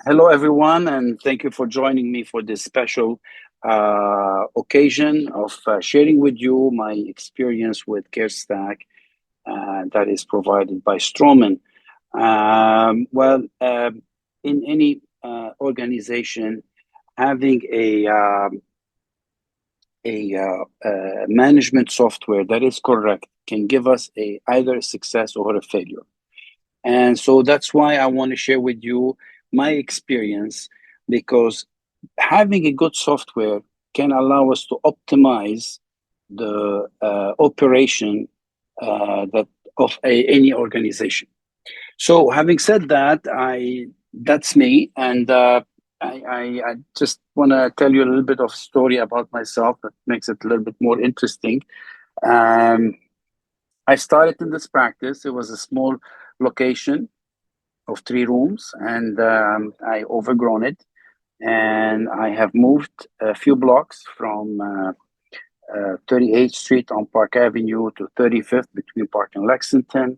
Hello, everyone, and thank you for joining me for this special occasion of sharing with you my experience with CareStack that is provided by Stroman. In any organization, having a management software that is correct can give us either a success or a failure. And so that's why I want to share with you my experience, because having a good software can allow us to optimize the operation that of any organization. So having said that, that's me, and I just want to tell you a little bit of story about myself that makes it a little bit more interesting. Um, I started in this practice. It was a small location of 3 rooms, and I overgrown it. And I have moved a few blocks from 38th Street on Park Avenue to 35th between Park and Lexington.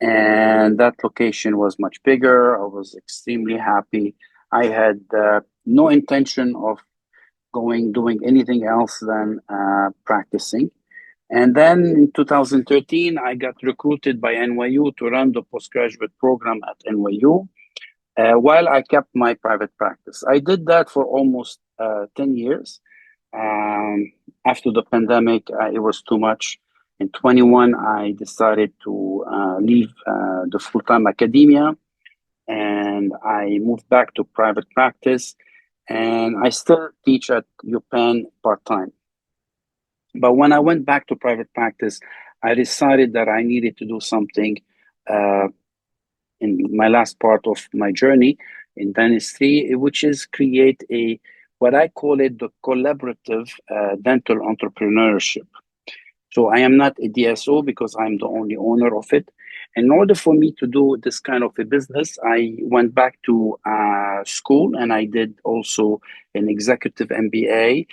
And that location was much bigger. I was extremely happy. I had no intention of doing anything else than practicing. And then in 2013, I got recruited by NYU to run the postgraduate program at NYU while I kept my private practice. I did that for almost 10 years. After the pandemic, it was too much. In 21, I decided to leave the full-time academia, and I moved back to private practice. And I still teach at UPenn part-time. But when I went back to private practice, I decided that I needed to do something uh, in my last part of my journey in dentistry, which is create what I call it the collaborative dental entrepreneurship. So I am not a DSO because I'm the only owner of it. In order for me to do this kind of a business, I went back to school, and I did also an executive MBA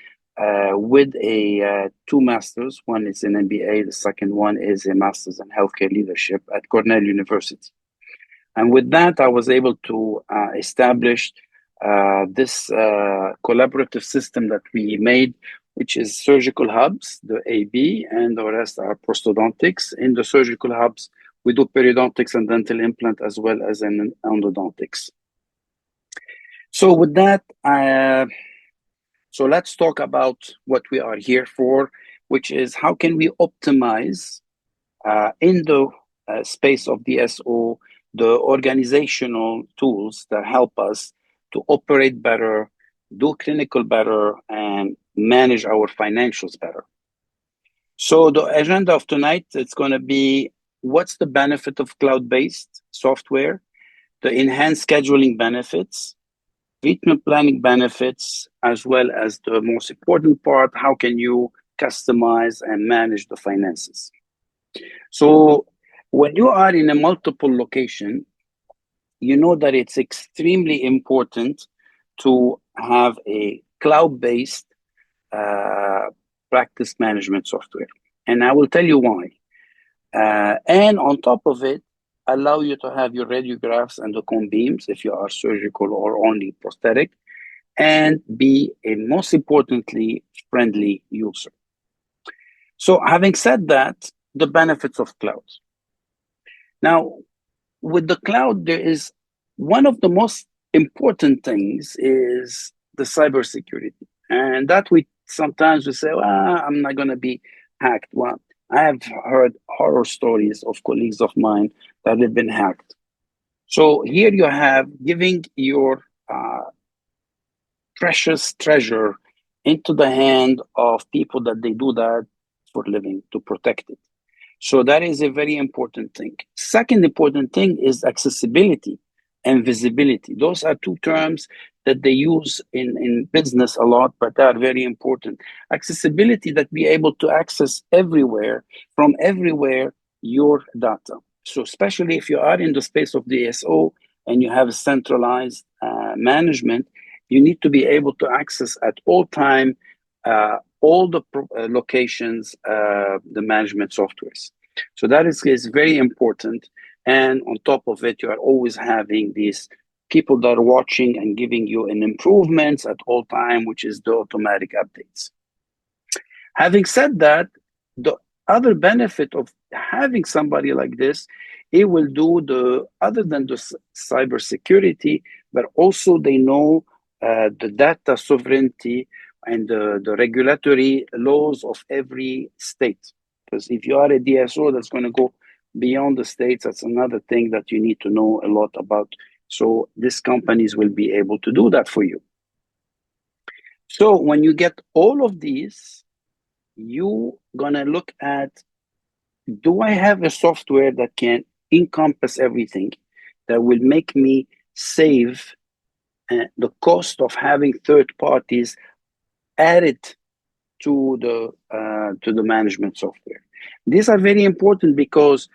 with a 2 masters. One is an MBA, the second one is a master's in healthcare leadership at Cornell University. And with that, I was able to establish this collaborative system that we made, which is surgical hubs, the AB, and the rest are prosthodontics. In the surgical hubs, we do periodontics and dental implant as well as in endodontics. So with that, so let's talk about what we are here for, which is how can we optimize in the space of DSO the organizational tools that help us to operate better, do clinical better, and manage our financials better. So the agenda of tonight, it's going to be what's the benefit of cloud-based software, the enhanced scheduling benefits, treatment planning benefits, as well as the most important part, how can you customize and manage the finances. So when you are in a multiple location, you know that it's extremely important to have a cloud-based practice management software. And I will tell you why. And on top of it, allow you to have your radiographs and the cone beams if you are surgical or only prosthetic, and be a most importantly friendly user. So having said that, the benefits of cloud. Now, with the cloud, there is one of the most important things is the cybersecurity. And that we sometimes we say, well, I'm not going to be hacked. Well, I have heard horror stories of colleagues of mine that have been hacked. So here you have giving your precious treasure into the hand of people that they do that for a living to protect it. So that is a very important thing. Second important thing is accessibility and visibility. Those are two terms that they use in business a lot, but they are very important. Accessibility, that be able to access everywhere, from everywhere, your data. So especially if you are in the space of DSO and you have a centralized management, you need to be able to access at all time all the locations, the management softwares. So that is very important. And on top of it, you are always having these people that are watching and giving you an improvements at all time, which is the automatic updates. Having said that, the other benefit of having somebody like this, it will do the other than the cybersecurity, but also they know the data sovereignty and the regulatory laws of every state. Because if you are a DSO that's going to go beyond the states, that's another thing that you need to know a lot about. So these companies will be able to do that for you. So when you get all of these, you gonna look at, do I have a software that can encompass everything, that will make me save the cost of having third parties added to the management software? These are very important because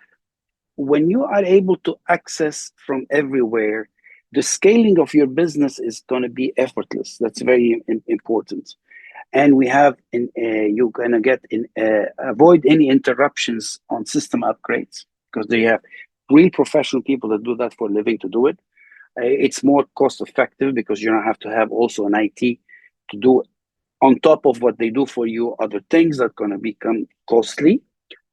when you are able to access from everywhere, the scaling of your business is going to be effortless. That's very important. And we have you're going to get avoid any interruptions on system upgrades, because they have real professional people that do that for a living to do it. It's more cost effective because you don't have to have also an IT to do on top of what they do for you other things that are going to become costly.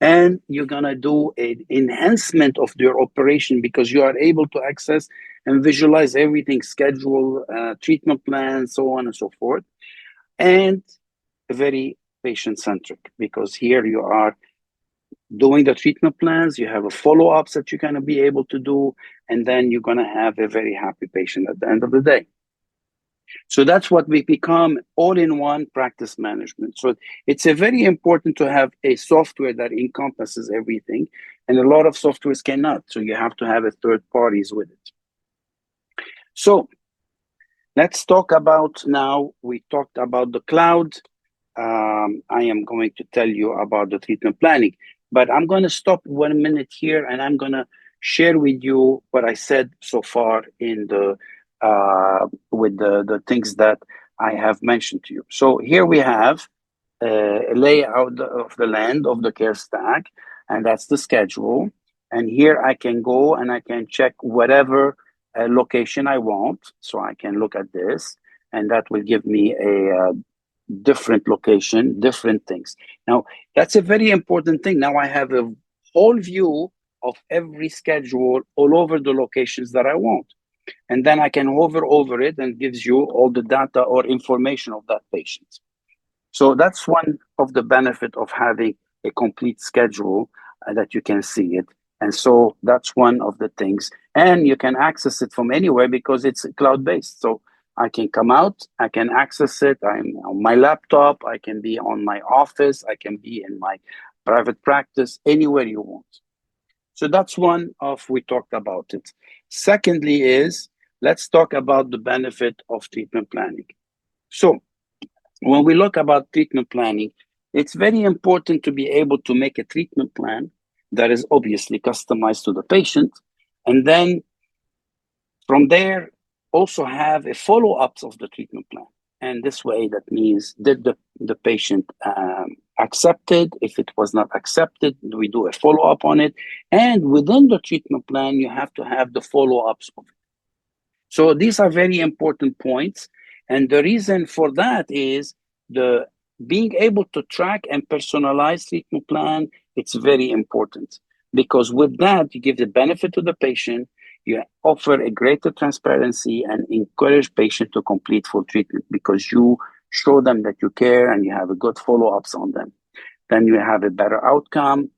And you're going to do an enhancement of your operation because you are able to access and visualize everything, schedule, treatment plans, so on and so forth. And very patient-centric, because here you are doing the treatment plans, you have a follow-ups that you're going to be able to do, and then you're going to have a very happy patient at the end of the day. So that's what we become, all-in-one practice management. So it's a very important to have a software that encompasses everything, and a lot of softwares cannot. So you have to have a third parties with it. So let's talk about now, we talked about the cloud. I am going to tell you about the treatment planning, but I'm going to stop 1 minute here, and I'm going to share with you what I said so far in the with the things that I have mentioned to you. So here we have a layout of the land of the care stack, and that's the schedule. And here I can go and I can check whatever location I want. So I can look at this, and that will give me a different location, different things. Now, that's a very important thing. Now I have a whole view of every schedule all over the locations that I want. And then I can hover over it and gives you all the data or information of that patient. So that's one of the benefit of having a complete schedule that you can see it. And so that's one of the things. And you can access it from anywhere because it's cloud-based. So I can come out, I can access it. I'm on my laptop, I can be on my office, I can be in my private practice, anywhere you want. So that's one of, we talked about it. Secondly is, let's talk about the benefit of treatment planning. So when we look about treatment planning, it's very important to be able to make a treatment plan that is obviously customized to the patient. And then from there, also have a follow-ups of the treatment plan. And this way, that means, did the patient accepted? If it was not accepted, we do a follow-up on it. And within the treatment plan, you have to have the follow-ups of it. So these are very important points. And the reason for that is the being able to track and personalize treatment plan, it's very important. Because with that, you give the benefit to the patient, you offer a greater transparency and encourage patient to complete full treatment because you show them that you care and you have a good follow-ups on them. Then you have a better outcome,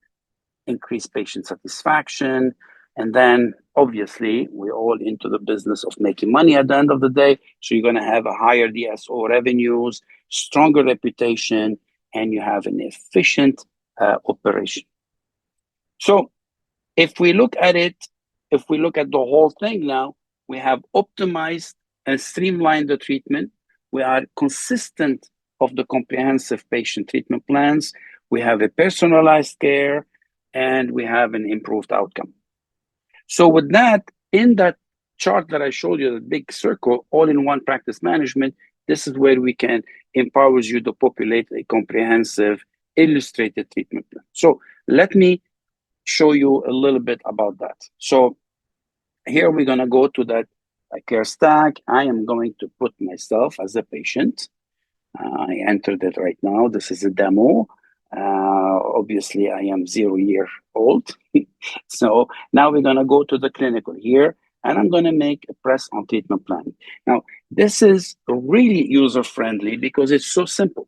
increase patient satisfaction, and then obviously we're all into the business of making money at the end of the day. So you're going to have a higher DSO revenues, stronger reputation, and you have an efficient operation. So if we look at it, if we look at the whole thing now, we have optimized and streamlined the treatment. We are consistent of the comprehensive patient treatment plans. We have a personalized care, and we have an improved outcome. So with that, in that chart that I showed you, the big circle, all-in-one practice management, this is where we can empower you to populate a comprehensive illustrated treatment plan. So let me show you a little bit about that. So here we're going to go to that a care stack. I am going to put myself as a patient. I entered it right now. This is a demo. Obviously, I am 0 year old. So now we're going to go to the clinical here, and I'm going to make a press on treatment plan. Now, this is really user friendly because it's so simple.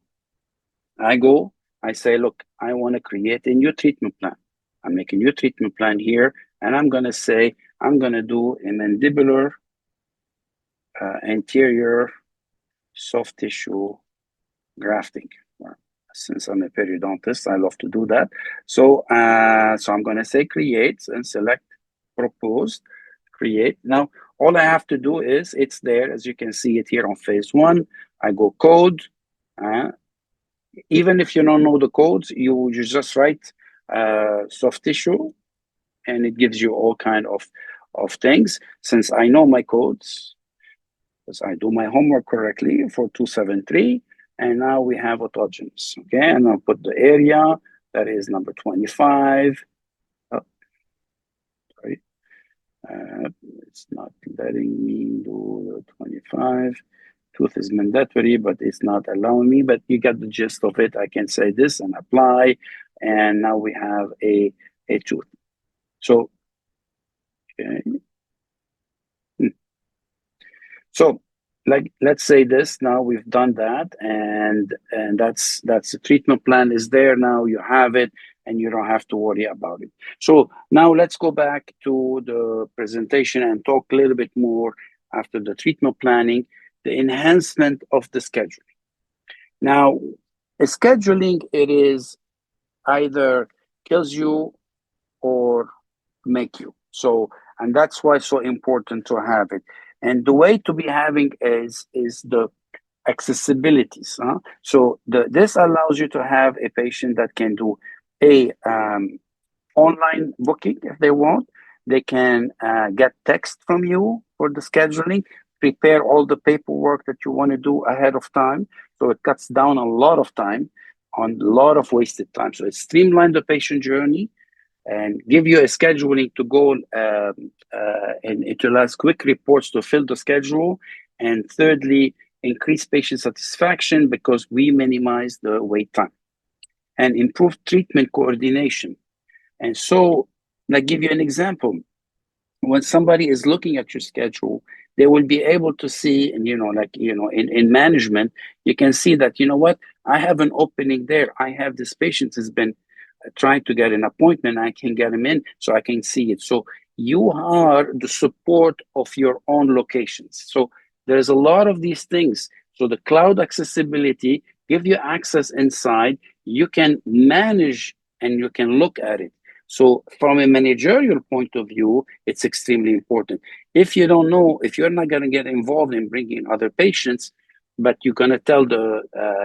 I say, look, I want to create a new treatment plan. I make a new treatment plan here, and I'm going to say, I'm going to do a mandibular anterior soft tissue grafting. Since I'm a periodontist, I love to do that. So I'm going to say create and select proposed, create. Now, all I have to do is, it's there, as you can see it here on phase one. I go code. Even if you don't know the codes, you just write soft tissue, and it gives you all kind of things. Since I know my codes, because I do my homework correctly for 273, and now we have autogenous. Okay, and I'll put the area that is number 25. Oh, sorry, it's not letting me do the 25. Tooth is mandatory, but it's not allowing me. But you get the gist of it. I can say this and apply, and now we have a tooth. So, okay. So, like, let's say this. Now we've done that, and that's the treatment plan is there. Now you have it, and you don't have to worry about it. So now let's go back to the presentation and talk a little bit more after the treatment planning, the enhancement of the scheduling. Now, scheduling, it is either kills you or make you. So, and that's why it's so important to have it. And the way to be having is the accessibilities. So this allows you to have a patient that can do a online booking if they want. They can get text from you for the scheduling, prepare all the paperwork that you want to do ahead of time. So it cuts down a lot of time on a lot of wasted time. So it streamlines the patient journey and give you a scheduling to go and utilize quick reports to fill the schedule. And thirdly, increase patient satisfaction because we minimize the wait time and improve treatment coordination. And so, I give you an example. When somebody is looking at your schedule, they will be able to see, and in management, you can see that, what, I have an opening there. I have this patient has been trying to get an appointment. I can get him in so I can see it. So you are the support of your own locations. So there's a lot of these things. So the cloud accessibility give you access inside. You can manage and you can look at it. So from a managerial point of view, it's extremely important. If you don't know, if you're not going to get involved in bringing other patients, but you're going to tell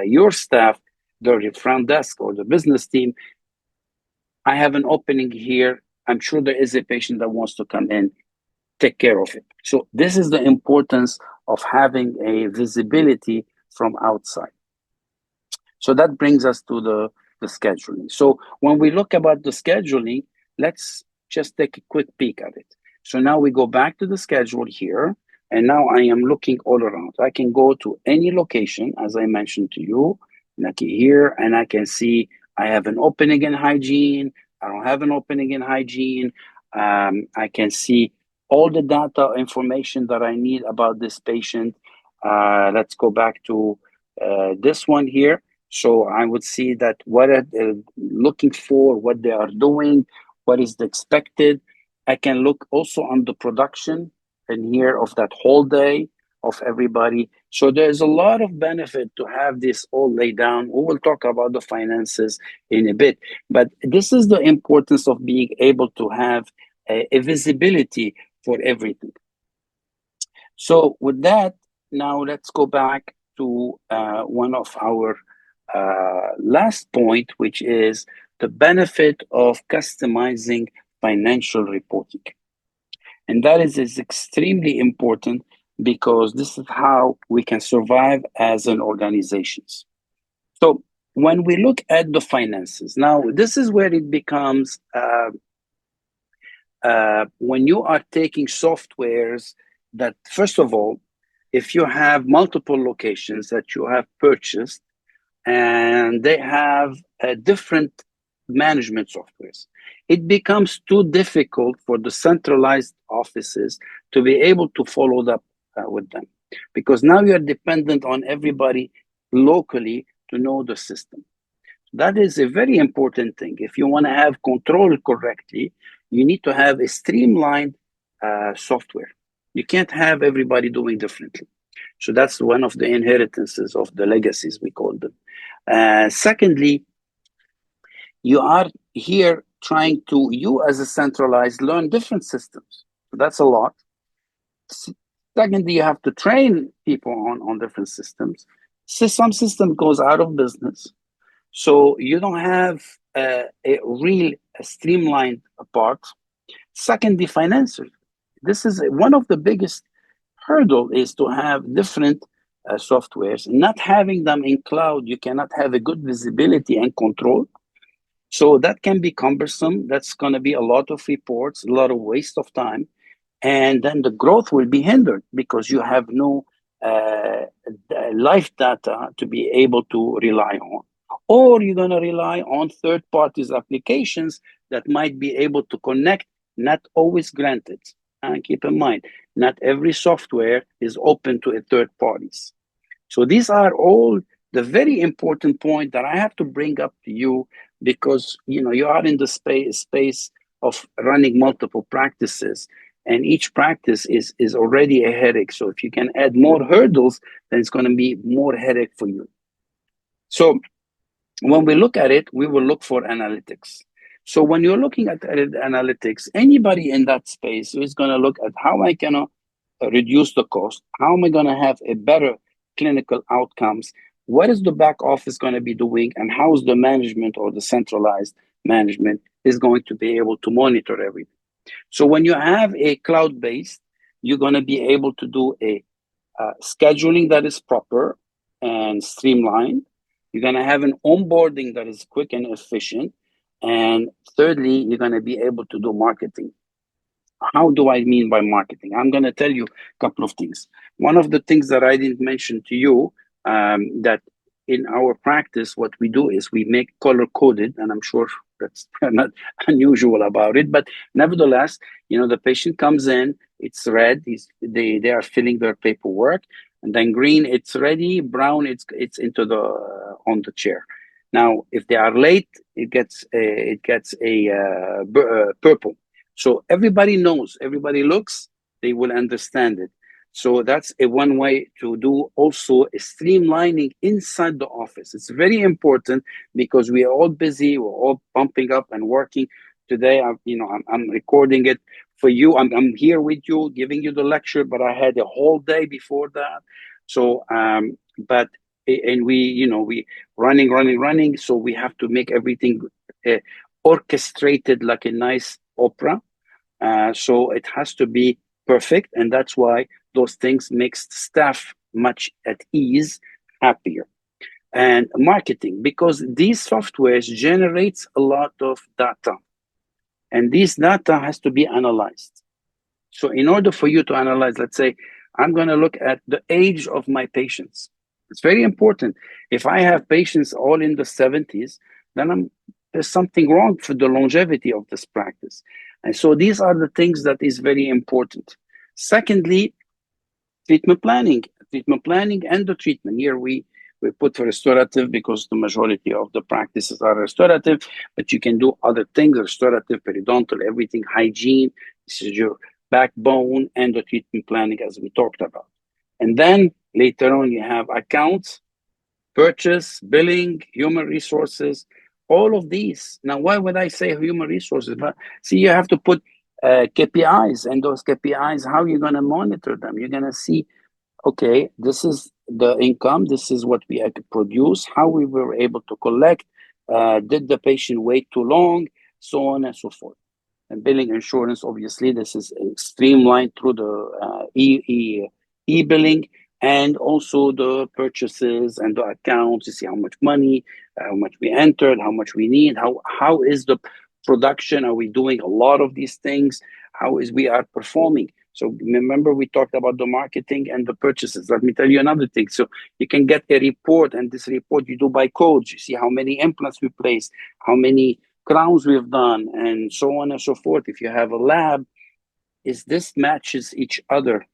your staff, the front desk or the business team, I have an opening here. I'm sure there is a patient that wants to come in, take care of it. So this is the importance of having a visibility from outside. So that brings us to the scheduling. So when we look about the scheduling, let's just take a quick peek at it. So now we go back to the schedule here, and now I am looking all around. I can go to any location, as I mentioned to you, like here, and I can see I have an opening in hygiene. I don't have an opening in hygiene. I can see all the data information that I need about this patient. Let's go back to this one here. So I would see that what are they looking for, what they are doing, what is the expected. I can look also on the production and here of that whole day of everybody. So there's a lot of benefit to have this all laid down. We will talk about the finances in a bit, but this is the importance of being able to have a visibility for everything. So with that, now let's go back to one of our last point, which is the benefit of customizing financial reporting. And that is extremely important because this is how we can survive as an organization. So when we look at the finances, now this is where it becomes, when you are taking softwares that, first of all, if you have multiple locations that you have purchased and they have different management softwares, it becomes too difficult for the centralized offices to be able to follow up with them, because now you're dependent on everybody locally to know the system. That is a very important thing. If you want to have control correctly, you need to have a streamlined software. You can't have everybody doing differently. So that's one of the inheritances of the legacies, we call them. Secondly, you are here trying to, you as a centralized, learn different systems. So that's a lot. Secondly, you have to train people on different systems. So some system goes out of business. So you don't have a real streamlined part. Secondly, finances. This is one of the biggest hurdle, is to have different softwares. Not having them in cloud, you cannot have a good visibility and control. So that can be cumbersome. That's going to be a lot of reports, a lot of waste of time. And then the growth will be hindered because you have no live data to be able to rely on. Or you're going to rely on third parties applications that might be able to connect, not always granted. And keep in mind, not every software is open to a third parties. So these are all the very important point that I have to bring up to you, because you are in the space of running multiple practices, and each practice is already a headache. So if you can add more hurdles, then it's going to be more headache for you. So when we look at it, we will look for analytics. So when you're looking at analytics, anybody in that space is going to look at how I can reduce the cost, how am I going to have a better clinical outcomes, what is the back office going to be doing, and how is the management or the centralized management is going to be able to monitor everything. So when you have a cloud-based, you're going to be able to do a scheduling that is proper and streamlined. You're going to have an onboarding that is quick and efficient. And thirdly, you're going to be able to do marketing. How do I mean by marketing? I'm going to tell you a couple of things. One of the things that I didn't mention to you, that in our practice, what we do is we make color coded, and I'm sure that's not unusual about it, but nevertheless, the patient comes in, it's red, they are filling their paperwork, and then green, it's ready, brown, it's into the on the chair. Now, if they are late, it gets a purple. So everybody knows, everybody looks, they will understand it. So that's a one way to do also a streamlining inside the office. It's very important because we are all busy, we're all pumping up and working. Today, I'm recording it for you. I'm here with you, giving you the lecture, but I had a whole day before that. So, and we running. So we have to make everything orchestrated like a nice opera. So it has to be perfect, and that's why those things makes staff much at ease, happier. And marketing, because these softwares generates a lot of data, and this data has to be analyzed. So in order for you to analyze, let's say, I'm going to look at the age of my patients. It's very important. If I have patients all in the 70s, then there's something wrong for the longevity of this practice. And so these are the things that is very important. Secondly, treatment planning and the treatment. Here we put restorative because the majority of the practices are restorative, but you can do other things, restorative, periodontal, everything, hygiene. This is your backbone, and the treatment planning as we talked about. And then later on, you have accounts, purchase, billing, human resources, all of these. Now, why would I say human resources? But see, you have to put KPIs, and those KPIs, how you're going to monitor them? You're going to see, okay, this is the income, this is what we had to produce, how we were able to collect, did the patient wait too long, so on and so forth. And billing insurance, obviously, this is streamlined through the e-billing, and also the purchases and the accounts to see how much money, how much we entered, how much we need, how is the production, are we doing a lot of these things, how is we are performing. So remember, we talked about the marketing and the purchases. Let me tell you another thing. So you can get a report, and this report you do by codes. You see how many implants we placed, how many crowns we've done, and so on and so forth. If you have a lab, is this matches each other?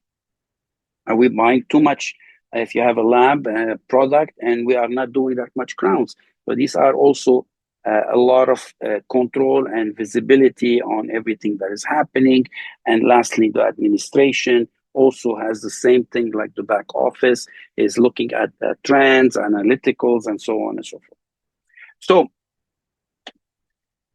Are we buying too much? If you have a lab product and we are not doing that much crowns. So these are also a lot of control and visibility on everything that is happening. And lastly, the administration also has the same thing, like the back office is looking at trends, analyticals, and so on and so forth. So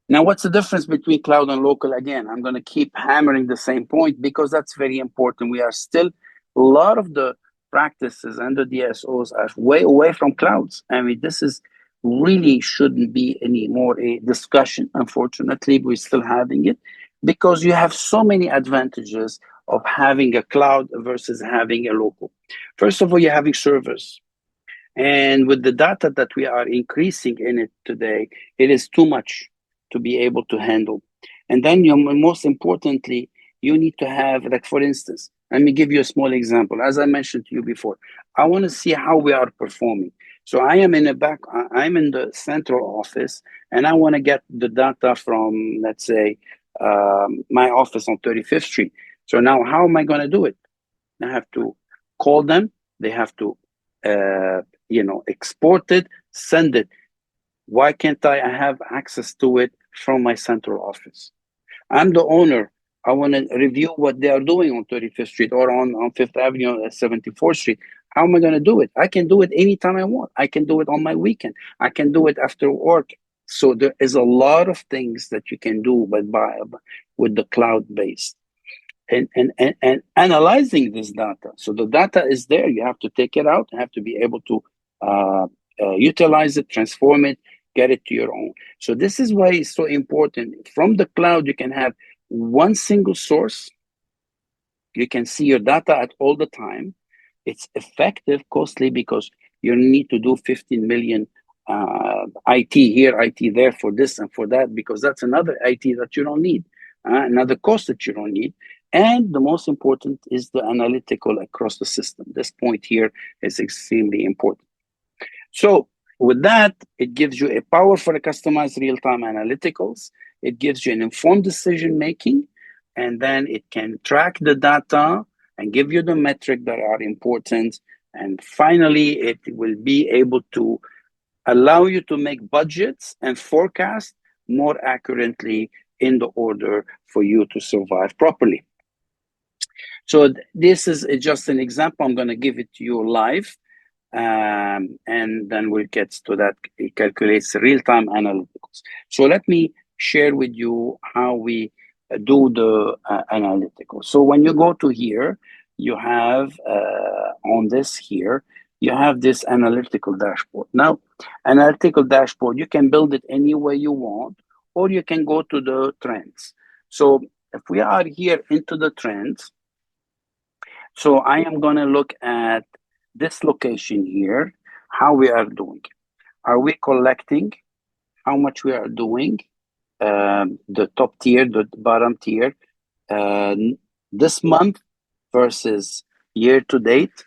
now, what's the difference between cloud and local? Again, I'm going to keep hammering the same point because that's very important. We are still, a lot of the practices and the DSOs are way away from clouds. I mean, this is really shouldn't be any more a discussion. Unfortunately, we're still having it because you have so many advantages of having a cloud versus having a local. First of all, you're having servers. And with the data that we are increasing in it today, it is too much to be able to handle. And then most importantly, you need to have, like, for instance, let me give you a small example. As I mentioned to you before, I want to see how we are performing. So I'm in the central office, and I want to get the data from, let's say, my office on 35th Street. So now how am I going to do it? I have to call them. They have to, export it, send it. Why can't I have access to it from my central office? I'm the owner. I want to review what they are doing on 35th Street or on Fifth Avenue, 74th Street. How am I going to do it? I can do it anytime I want. I can do it on my weekend. I can do it after work. So there is a lot of things that you can do with the cloud based. And analyzing this data. So the data is there. You have to take it out. You have to be able to utilize it, transform it, get it to your own. So this is why it's so important. From the cloud, you can have one single source. You can see your data at all the time. It's effective, costly, because you need to do 15 million IT here, IT there, for this and for that, because that's another IT that you don't need, another cost that you don't need. And the most important is the analytical across the system. This point here is extremely important. So with that, it gives you a powerful customized real-time analyticals. It gives you an informed decision-making, and then it can track the data and give you the metrics that are important. And finally, it will be able to allow you to make budgets and forecast more accurately in the order for you to survive properly. So this is just an example. I'm going to give it to you live. And then we'll get to that. It calculates real-time analytics. So let me share with you how we do the analytical. So when you go to here, you have on this here, you have this analytical dashboard. Now, analytical dashboard, you can build it any way you want, or you can go to the trends. So if we are here into the trends, so I am going to look at this location here, how we are doing. Are we collecting? How much we are doing? The top tier, the bottom tier, this month versus year to date.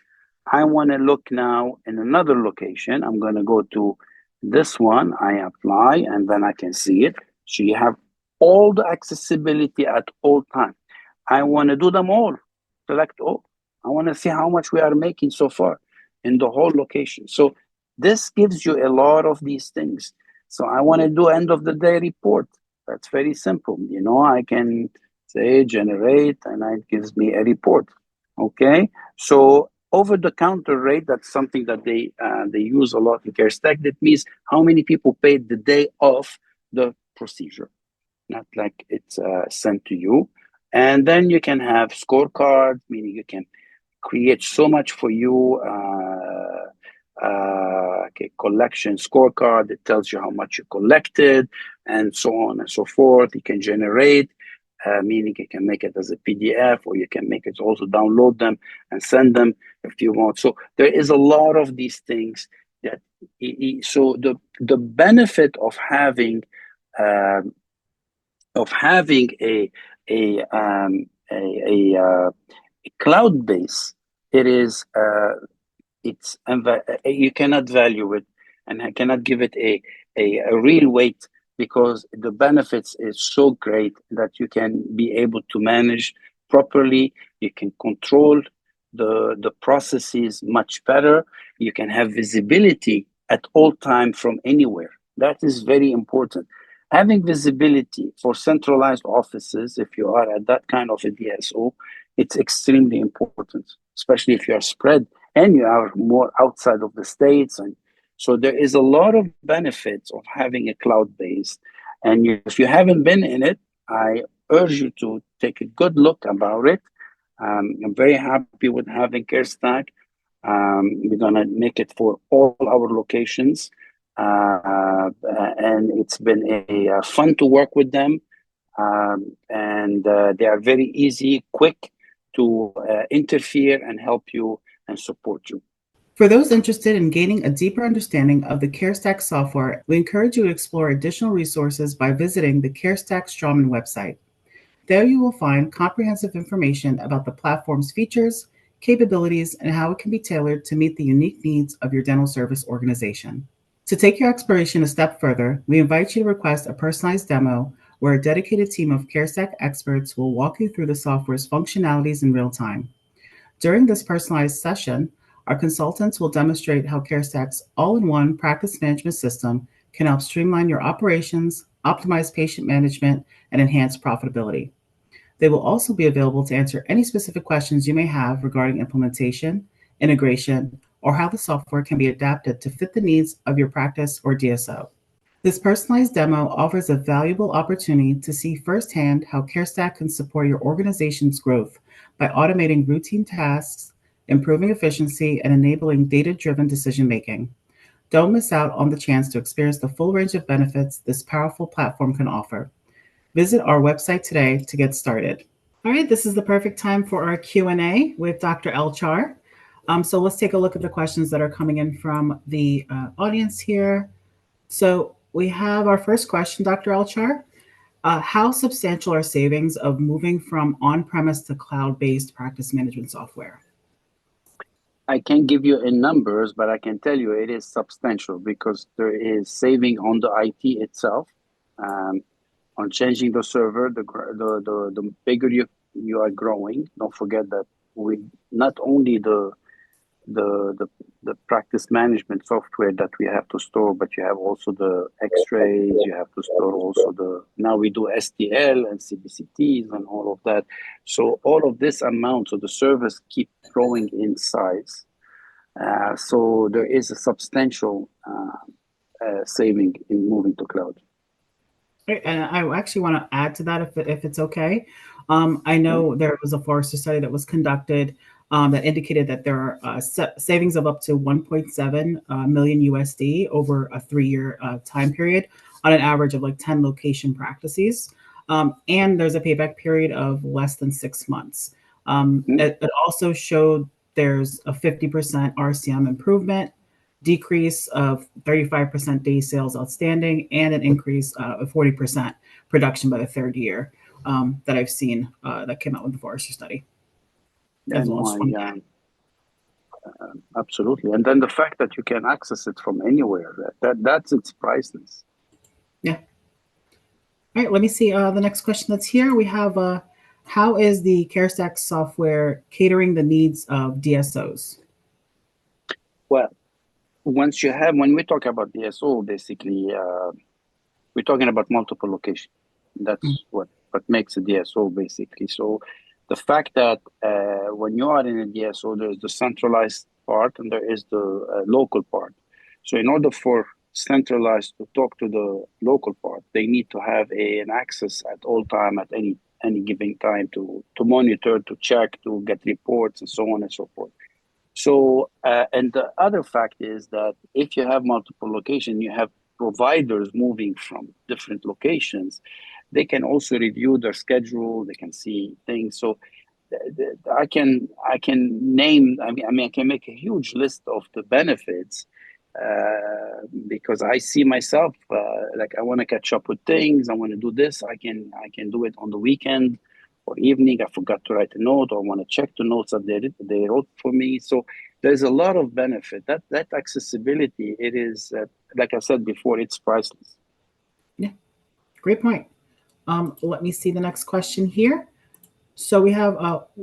I want to look now in another location. I'm going to go to this one. I apply, and then I can see it. So you have all the accessibility at all time. I want to do them all. Select all. I want to see how much we are making so far in the whole location. So this gives you a lot of these things. So I want to do end of the day report. That's very simple. I can say generate, and it gives me a report. Okay. So over the counter rate, that's something that they use a lot in CareStack. That means how many people paid the day of the procedure, not like it's sent to you. And then you can have scorecard, meaning you can create so much for you. Collection scorecard, it tells you how much you collected, and so on and so forth. You can generate, meaning you can make it as a PDF, or you can make it also download them and send them if you want. So there is a lot of these things that. So the benefit of having a a cloud base, it is you cannot value it, and I cannot give it a real weight, because the benefits is so great that you can be able to manage properly. You can control the processes much better. You can have visibility at all time from anywhere. That is very important. Having visibility for centralized offices, if you are at that kind of a DSO, it's extremely important, especially if you are spread and you are more outside of the states. And so there is a lot of benefits of having a cloud based. And if you haven't been in it, I urge you to take a good look about it. I'm very happy with having CareStack. We're gonna make it for all our locations, and it's been a fun to work with them. And they are very easy, quick to interfere and help you and support you. For those interested in gaining a deeper understanding of the CareStack software, we encourage you to explore additional resources by visiting the CareStack Strawman website. There you will find comprehensive information about the platform's features, capabilities, and how it can be tailored to meet the unique needs of your dental service organization. To take your exploration a step further, we invite you to request a personalized demo where a dedicated team of CareStack experts will walk you through the software's functionalities in real time. During this personalized session, our consultants will demonstrate how CareStack's all-in-one practice management system can help streamline your operations, optimize patient management, and enhance profitability. They will also be available to answer any specific questions you may have regarding implementation, integration, or how the software can be adapted to fit the needs of your practice or DSO. This personalized demo offers a valuable opportunity to see firsthand how CareStack can support your organization's growth by automating routine tasks, improving efficiency, and enabling data-driven decision-making. Don't miss out on the chance to experience the full range of benefits this powerful platform can offer. Visit our website today to get started. All right, this is the perfect time for our Q&A with Dr. Elchar. So let's take a look at the questions that are coming in from the audience here. So we have our first question, Dr. Elchar. How substantial are savings of moving from on-premise to cloud-based practice management software? I can't give you in numbers, but I can tell you it is substantial, because there is saving on the IT itself, on changing the server. The bigger you are growing, don't forget that we not only the practice management software that we have to store, but you have also the X-rays. You have to store also now we do STL and CBCTs and all of that. So all of this amount of the servers keep growing in size. So there is a substantial saving in moving to cloud. And I actually want to add to that, if it's okay. I know there was a Forrester study that was conducted that indicated that there are savings of up to 1.7 million USD over a 3-year time period on an average of like 10 location practices. And there's a payback period of less than 6 months. It also showed there's a 50% RCM improvement, decrease of 35% day sales outstanding, and an increase of 40% production by the 3rd year that I've seen that came out with the Forrester study. Absolutely. And then the fact that you can access it from anywhere, that's its priceless. Yeah. All right, let me see the next question that's here. We have, how is the CareStack software catering the needs of DSOs? Well, when we talk about DSO, basically, we're talking about multiple locations. That's what makes a DSO, basically. So the fact that when you are in a DSO, there's the centralized part and there is the local part. So in order for centralized to talk to the local part, they need to have an access at all time, at any given time, to monitor, to check, to get reports, and so on and so forth. So, and the other fact is that if you have multiple locations, you have providers moving from different locations, they can also review their schedule, they can see things. So I can name, I can make a huge list of the benefits, because I see myself, like I want to catch up with things, I want to do this, I can do it on the weekend. or evening, I forgot to write a note or want to check the notes that they wrote for me. So there's a lot of benefit. That accessibility, it is, like I said before, it's priceless. Yeah, great point. Let me see the next question here. So we have,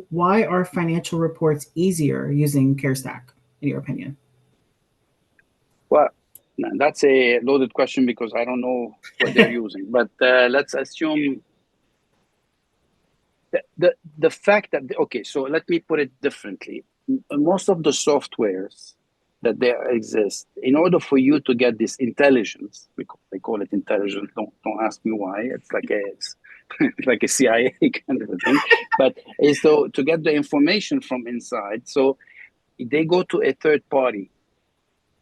why are financial reports easier using CareStack, in your opinion? Well, that's a loaded question because I don't know what they're using. But let's assume the fact that, okay, so let me put it differently. Most of the softwares that there exist, in order for you to get this intelligence, they call it intelligence. Don't ask me why. It's like like a CIA kind of a thing. But is to get the information from inside. So they go to a third party,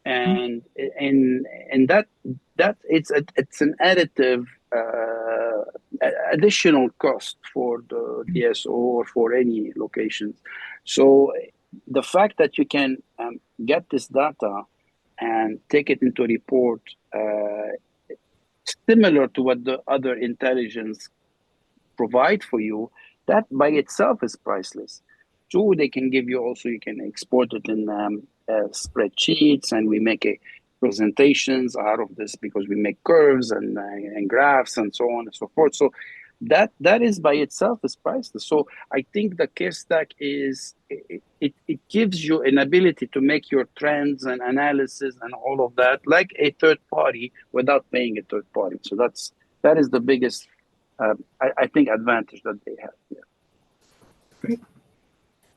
and that it's an additive additional cost for the DSO or for any locations. So the fact that you can get this data and take it into a report similar to what the other intelligence provide for you, that by itself is priceless. Two, they can give you also, you can export it in spreadsheets, and we make presentations out of this because we make curves and graphs and so on and so forth. So that is by itself is priceless. So I think the CareStack is, it gives you an ability to make your trends and analysis and all of that like a third party without paying a third party. So that is the biggest I think advantage that they have. Yeah. Great.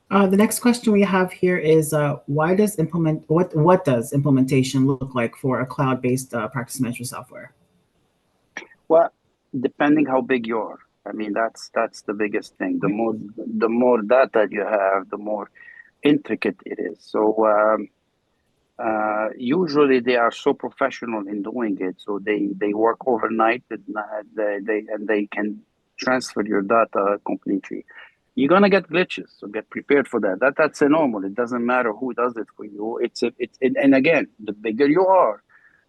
The next question we have here is, what does implementation look like for a cloud-based practice management software? Well, depending how big you are. I mean, that's the biggest thing. The more data you have, the more intricate it is. So usually they are so professional in doing it. So they work overnight, and they can transfer your data completely. You're gonna get glitches, so get prepared for that. That's a normal. It doesn't matter who does it for you. And again, the bigger you are.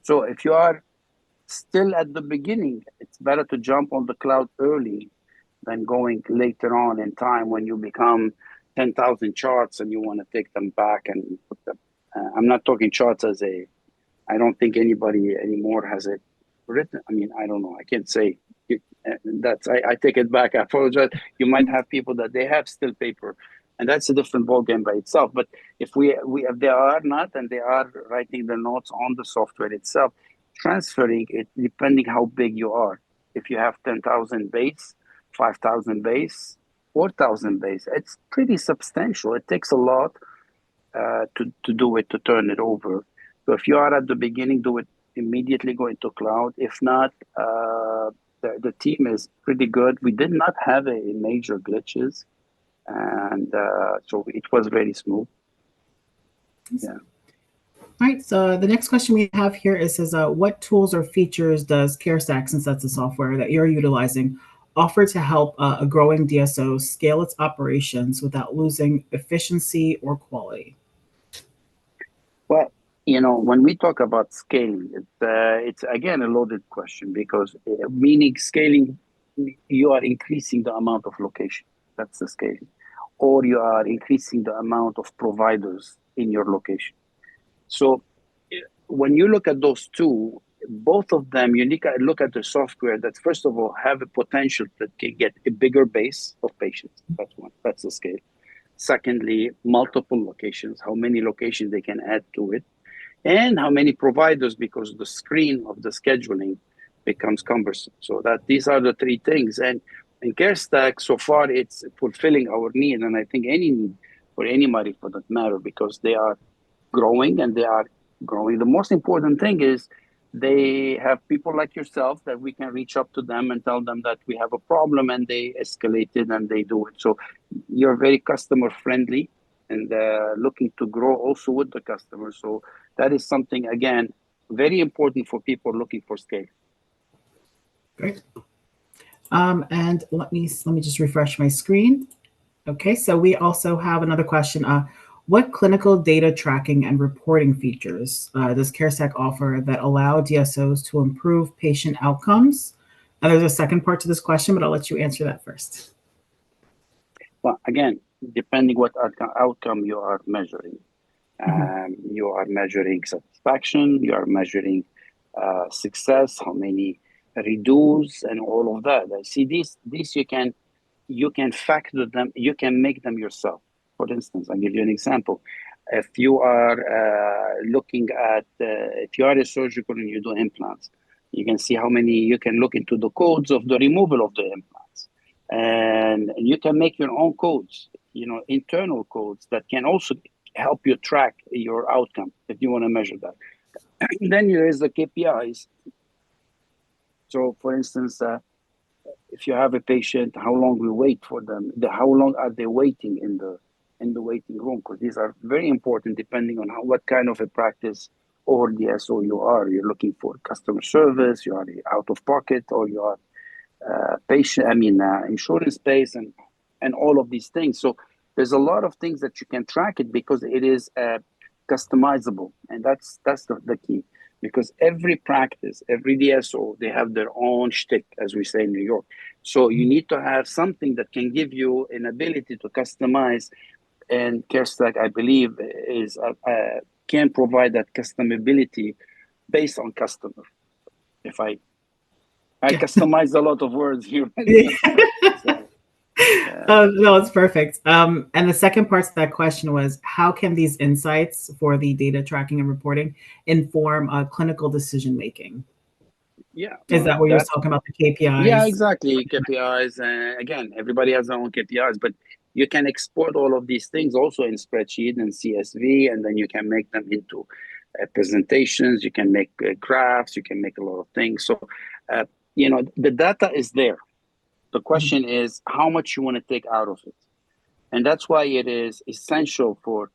So if you are still at the beginning, it's better to jump on the cloud early than going later on in time when you become 10,000 charts and you want to take them back and put them. I'm not talking charts I don't think anybody anymore has it written. I mean, I don't know. I can't say. I take it back. I apologize. You might have people that they have still paper, and that's a different ballgame by itself. But if if they are not, and they are writing the notes on the software itself, transferring it depending how big you are. If you have 10,000 base, 5,000 base, 4,000 base, it's pretty substantial. It takes a lot to do it, to turn it over. So if you are at the beginning, do it immediately, go into cloud. If not, the team is pretty good. We did not have a major glitches, and so it was very smooth. Yeah. All right, so the next question we have here says, what tools or features does CareStack, since that's the software that you're utilizing, offer to help a growing DSO scale its operations without losing efficiency or quality? Well, when we talk about scaling, it's again a loaded question because meaning scaling, you are increasing the amount of location. That's the scaling, or you are increasing the amount of providers in your location. So when you look at those two, both of them, you look at the software that first of all have a potential that can get a bigger base of patients. That's one. That's the scale. Secondly, multiple locations, how many locations they can add to it, and how many providers, because the screen of the scheduling becomes cumbersome. So that these are the three things. And in CareStack, so far, it's fulfilling our need, and I think any need for anybody for that matter, because they are growing and they are growing. The most important thing is they have people like yourself that we can reach up to them and tell them that we have a problem, and they escalate it and they do it. So you're very customer friendly and looking to grow also with the customer. So that is something, again, very important for people looking for scale. Great. And let me just refresh my screen. Okay, so we also have another question. What clinical data tracking and reporting features does CareStack offer that allow DSOs to improve patient outcomes? And there's a second part to this question, but I'll let you answer that first. Well, again, depending what outcome you are measuring. You are measuring satisfaction, you are measuring success, how many redos, and all of that. See, these you can factor them, you can make them yourself. For instance, I'll give you an example. If you are looking at, if you are a surgical and you do implants, you can see how many, you can look into the codes of the removal of the implants. And you can make your own codes, internal codes that can also help you track your outcome if you want to measure that. Then there is the KPIs. So, for instance, if you have a patient, how long we wait for them, how long are they waiting in the waiting room? Because these are very important depending on what kind of a practice or DSO you are. You're looking for customer service, you are out of pocket, or you are insurance based, and all of these things. So there's a lot of things that you can track it because it is customizable, and that's the key. Because every practice, every DSO, they have their own shtick, as we say in New York. So you need to have something that can give you an ability to customize. And CareStack, I believe, can provide that customability based on customer. If I customize a lot of words here. No, it's perfect. And the second part to that question was, how can these insights for the data tracking and reporting inform clinical decision making? Yeah. Is that what you're talking about, the KPIs? Yeah, exactly. KPIs. Again, everybody has their own KPIs, but you can export all of these things also in spreadsheet and CSV, and then you can make them into presentations. You can make graphs. You can make a lot of things. So, the data is there. The question is how much you want to take out of it. And that's why it is essential for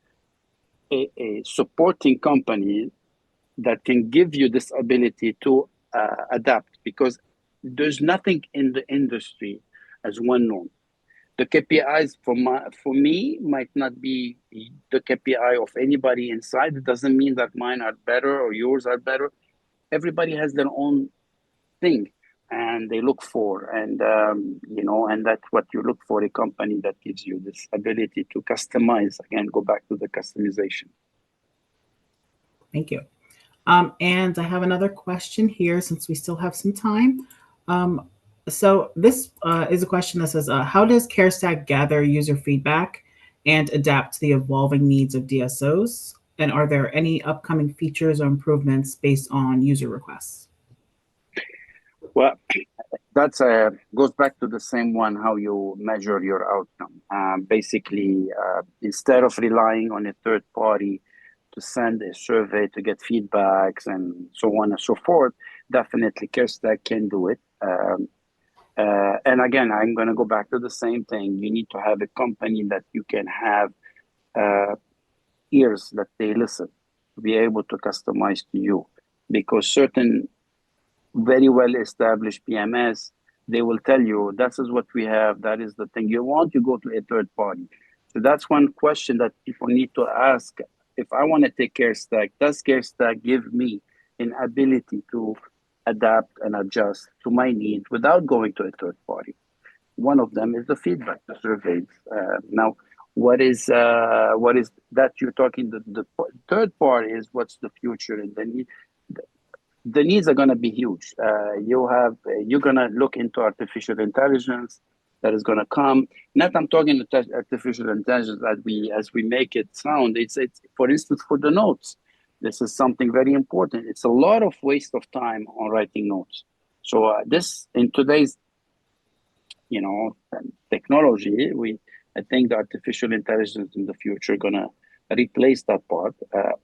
a supporting company that can give you this ability to adapt, because there's nothing in the industry as one norm. The KPIs for me might not be the KPI of anybody inside. It doesn't mean that mine are better or yours are better. Everybody has their own thing and they look for, and that's what you look for, a company that gives you this ability to customize. Again, go back to the customization. Thank you. And I have another question here since we still have some time. So this is a question that says, how does CareStack gather user feedback and adapt to the evolving needs of DSOs? And are there any upcoming features or improvements based on user requests? Well, that goes back to the same one, how you measure your outcome. Basically, instead of relying on a third party to send a survey to get feedbacks and so on and so forth, definitely CareStack can do it. And again, I'm going to go back to the same thing. You need to have a company that you can have ears that they listen, to be able to customize to you. Because certain very well established PMS, they will tell you, this is what we have, that is the thing you want, you go to a third party. So that's one question that people need to ask. If I want to take CareStack, does CareStack give me an ability to adapt and adjust to my needs without going to a third party? One of them is the feedback, the surveys. Now, what is that you're talking? The third part is what's the future, and the needs are going to be huge. You're going to look into artificial intelligence that is going to come. Not I'm talking artificial intelligence as we make it sound. It's for instance, for the notes. This is something very important. It's a lot of waste of time on writing notes. So this in today's technology, I think the artificial intelligence in the future going to replace that part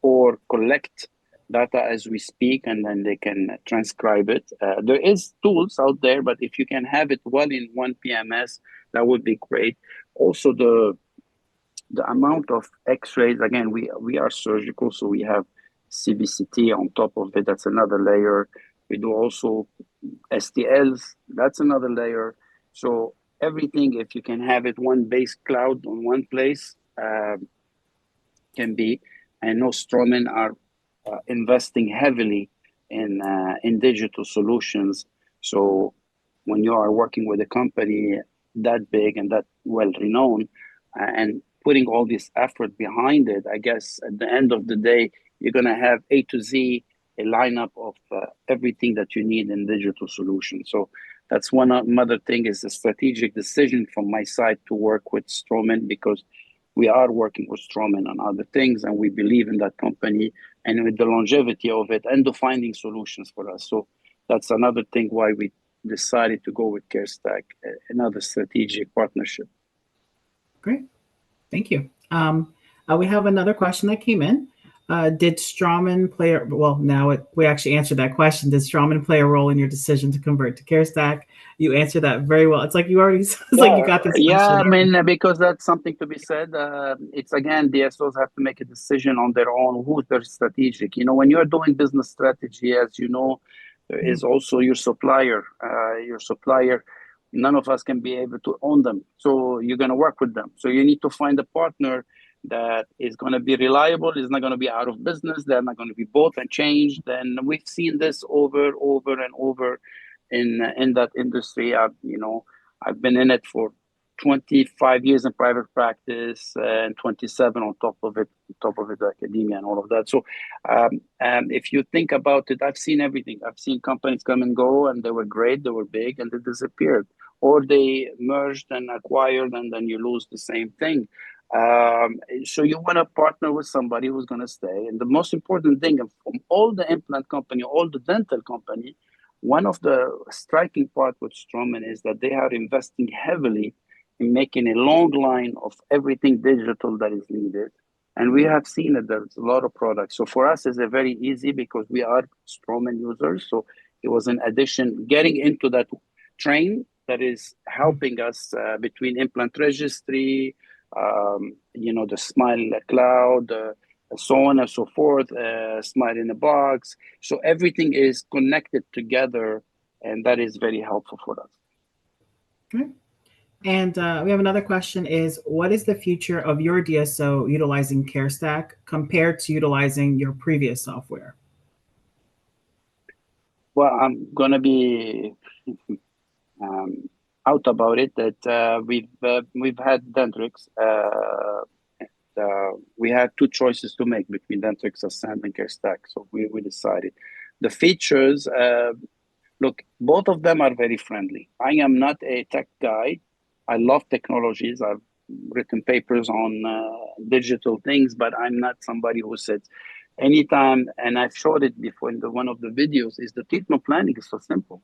or collect data as we speak, and then they can transcribe it. There is tools out there, but if you can have it well in one PMS, that would be great. Also, the amount of X-rays, again, we are surgical, so we have CBCT on top of it. That's another layer. We do also STLs. That's another layer. So everything, if you can have it one base cloud on one place, can be. I know Straumann are investing heavily in digital solutions. So when you are working with a company, that big and that well renowned, and putting all this effort behind it, I guess at the end of the day, you're going to have A to Z, a lineup of everything that you need in digital solutions. So that's one another thing is a strategic decision from my side to work with Stroman, because we are working with Stroman on other things, and we believe in that company and with the longevity of it and the finding solutions for us. So that's another thing why we decided to go with CareStack, another strategic partnership. Great. Thank you. We have another question that came in. Did Stroman play, we actually answered that question. Did Stroman play a role in your decision to convert to CareStack? You answered that very well. It's like you already, like you got this question. Yeah, I mean, because that's something to be said. It's again, DSOs have to make a decision on their own, who's their strategic. You know, when you're doing business strategy, as you know, there is also your supplier. None of us can be able to own them. So you're going to work with them. So you need to find a partner that is going to be reliable, is not going to be out of business. They're not going to be bought and changed. And we've seen this over and over in that industry. I've been in it for 25 years in private practice and 27 on top of it, academia and all of that. So if you think about it, I've seen everything. I've seen companies come and go, and they were great, they were big, and they disappeared. Or they merged and acquired, and then you lose the same thing. So you want to partner with somebody who's going to stay. And the most important thing from all the implant company, all the dental company, one of the striking part with Stroman is that they are investing heavily in making a long line of everything digital that is needed. And we have seen that there's a lot of products. So for us, it's a very easy because we are Stroman users. So it was an addition, getting into that train that is helping us between implant registry, the Smile Cloud, so on and so forth, Smile in a Box. So everything is connected together, and that is very helpful for us. Okay. And we have another question is, what is the future of your DSO utilizing CareStack compared to utilizing your previous software? Well, I'm going to be out about it that we've had Dentrix. We had two choices to make between Dentrix, Ascend, and CareStack. So we decided. The features, look, both of them are very friendly. I am not a tech guy. I love technologies. I've written papers on digital things, but I'm not somebody who says anytime, and I've showed it before in one of the videos, is the treatment planning is so simple.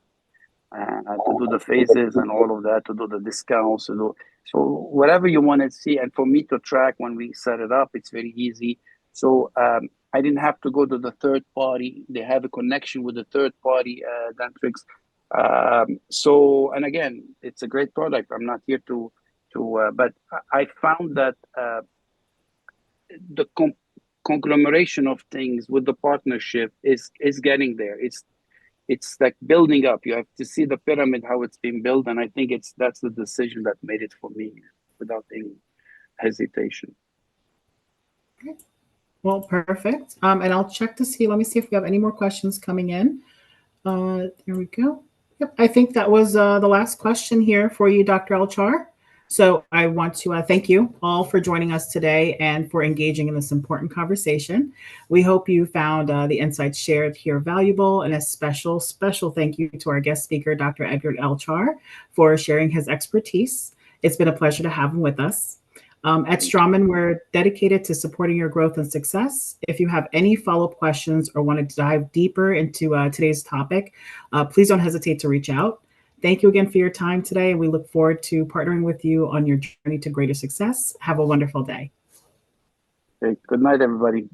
To do the phases and all of that, to do the discounts, so whatever you want to see. And for me to track when we set it up, it's very easy. So I didn't have to go to the third party. They have a connection with the third party, Dentrix. And again, it's a great product. I'm not here but I found that the conglomeration of things with the partnership is getting there. It's like building up. You have to see the pyramid, how it's being built. And I think that's the decision that made it for me without any hesitation. Okay. Well, perfect. And I'll check to see, let me see if we have any more questions coming in. There we go. Yep, I think that was the last question here for you, Dr. Elchar. So I want to thank you all for joining us today and for engaging in this important conversation. We hope you found the insights shared here valuable, and a special thank you to our guest speaker, Dr. Edgar Elchar, for sharing his expertise. It's been a pleasure to have him with us. At Stroman, we're dedicated to supporting your growth and success. If you have any follow-up questions or want to dive deeper into today's topic, please don't hesitate to reach out. Thank you again for your time today. We look forward to partnering with you on your journey to greater success. Have a wonderful day. Okay. Good night, everybody.